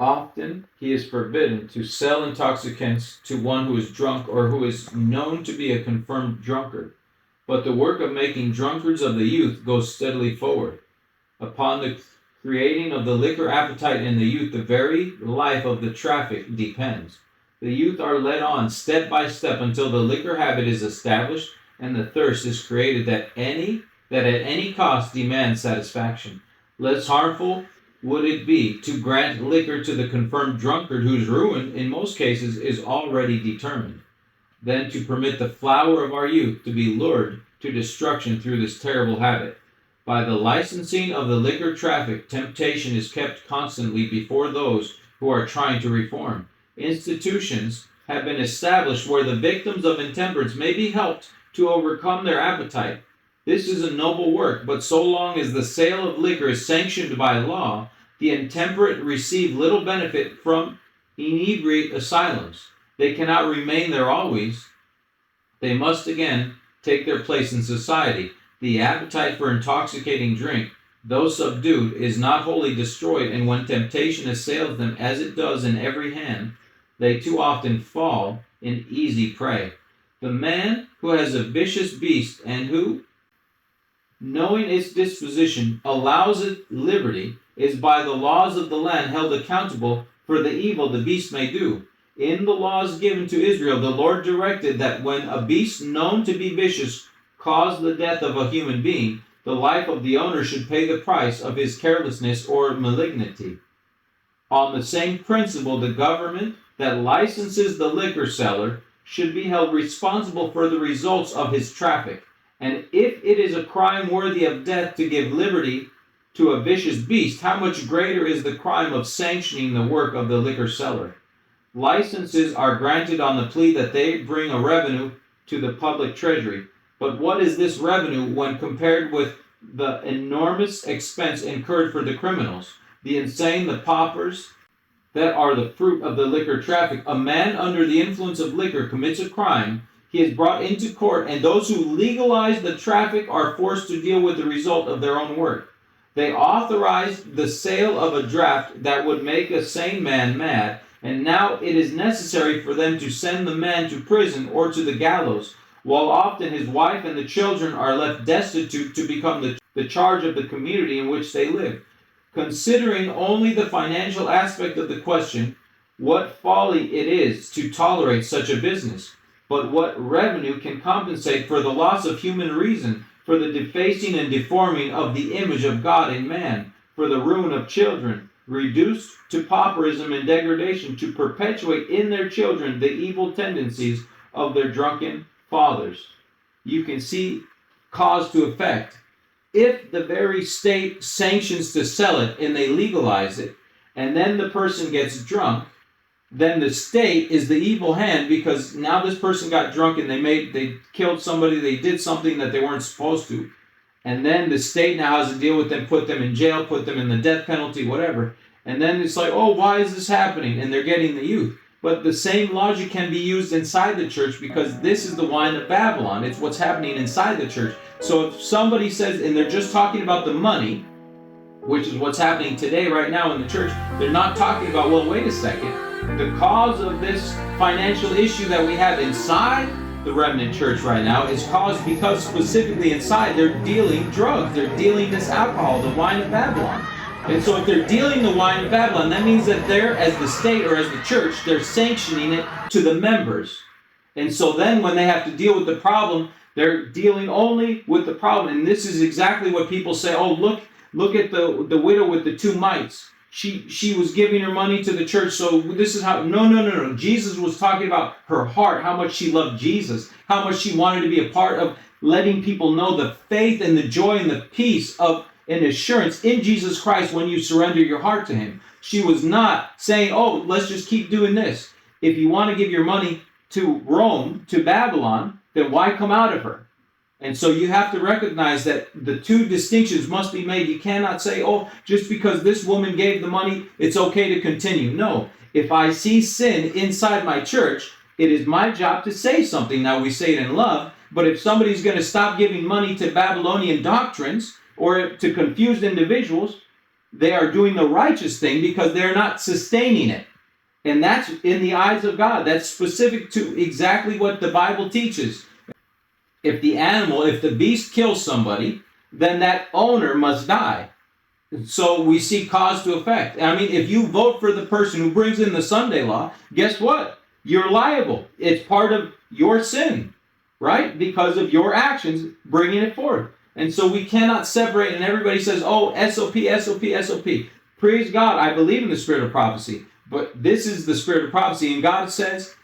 Often he is forbidden to sell intoxicants to one who is drunk or who is known to be a confirmed drunkard. But the work of making drunkards of the youth goes steadily forward. Upon the creating of the liquor appetite in the youth, the very life of the traffic depends. The youth are led on step by step until the liquor habit is established and the thirst is created that at any cost demands satisfaction. Less harmful would it be to grant liquor to the confirmed drunkard whose ruin, in most cases, is already determined, than to permit the flower of our youth to be lured to destruction through this terrible habit. By the licensing of the liquor traffic, temptation is kept constantly before those who are trying to reform. Institutions have been established where the victims of intemperance may be helped to overcome their appetite. This is a noble work, but so long as the sale of liquor is sanctioned by law, the intemperate receive little benefit from inebriate asylums. They cannot remain there always. They must again take their place in society. The appetite for intoxicating drink, though subdued, is not wholly destroyed, and when temptation assails them, as it does in every hand, they too often fall in easy prey. The man who has a vicious beast and who, knowing its disposition, allows it liberty, is by the laws of the land held accountable for the evil the beast may do. In the laws given to Israel, the Lord directed that when a beast known to be vicious caused the death of a human being, the life of the owner should pay the price of his carelessness or malignity. On the same principle, the government that licenses the liquor seller should be held responsible for the results of his traffic. And if it is a crime worthy of death to give liberty to a vicious beast, how much greater is the crime of sanctioning the work of the liquor seller? Licenses are granted on the plea that they bring a revenue to the public treasury. But what is this revenue when compared with the enormous expense incurred for the criminals, the insane, the paupers, that are the fruit of the liquor traffic? A man under the influence of liquor commits a crime. He is brought into court, and those who legalize the traffic are forced to deal with the result of their own work. They authorized the sale of a draft that would make a sane man mad, and now it is necessary for them to send the man to prison or to the gallows, while often his wife and the children are left destitute to become the charge of the community in which they live. Considering only the financial aspect of the question, what folly it is to tolerate such a business. But what revenue can compensate for the loss of human reason, for the defacing and deforming of the image of God in man, for the ruin of children, reduced to pauperism and degradation, to perpetuate in their children the evil tendencies of their drunken fathers? You can see cause to effect. If the very state sanctions to sell it and they legalize it, and then the person gets drunk, then the state is the evil hand, because now this person got drunk and they killed somebody, they did something that they weren't supposed to. And then the state now has to deal with them, put them in jail, put them in the death penalty, whatever. And then it's like, oh, why is this happening? And they're getting the youth. But the same logic can be used inside the church, because this is the wine of Babylon. It's what's happening inside the church. So if somebody says, and they're just talking about the money, which is what's happening today right now in the church, they're not talking about, well, wait a second. The cause of this financial issue that we have inside the remnant church right now is caused because specifically inside they're dealing drugs. They're dealing this alcohol, the wine of Babylon. And so if they're dealing the wine of Babylon, that means that they're, as the state or as the church, they're sanctioning it to the members. And so then when they have to deal with the problem, they're dealing only with the problem. And this is exactly what people say, oh, look at the widow with the two mites. She was giving her money to the church, so this is how... No. Jesus was talking about her heart, how much she loved Jesus, how much she wanted to be a part of letting people know the faith and the joy and the peace of an assurance in Jesus Christ when you surrender your heart to Him. She was not saying, oh, let's just keep doing this. If you want to give your money to Rome, to Babylon, then why come out of her? And so you have to recognize that the two distinctions must be made. You cannot say, oh, just because this woman gave the money, it's okay to continue. No. If I see sin inside my church, it is my job to say something. Now, we say it in love, but if somebody's going to stop giving money to Babylonian doctrines or to confused individuals, they are doing the righteous thing because they're not sustaining it. And that's in the eyes of God. That's specific to exactly what the Bible teaches. If the beast kills somebody, then that owner must die. So we see cause to effect. I mean, if you vote for the person who brings in the Sunday law, guess what? You're liable. It's part of your sin, right? Because of your actions bringing it forth. And so we cannot separate, and everybody says, oh, SOP, SOP, SOP. Praise God, I believe in the spirit of prophecy. But this is the spirit of prophecy, and God says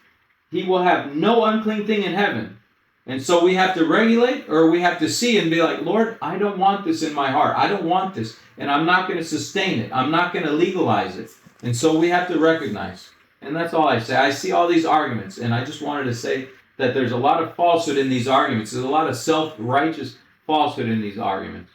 he will have no unclean thing in heaven. And so we have to regulate, or we have to see and be like, Lord, I don't want this in my heart. I don't want this, and I'm not going to sustain it. I'm not going to legalize it. And so we have to recognize. And that's all I say. I see all these arguments, and I just wanted to say that there's a lot of falsehood in these arguments. There's a lot of self-righteous falsehood in these arguments.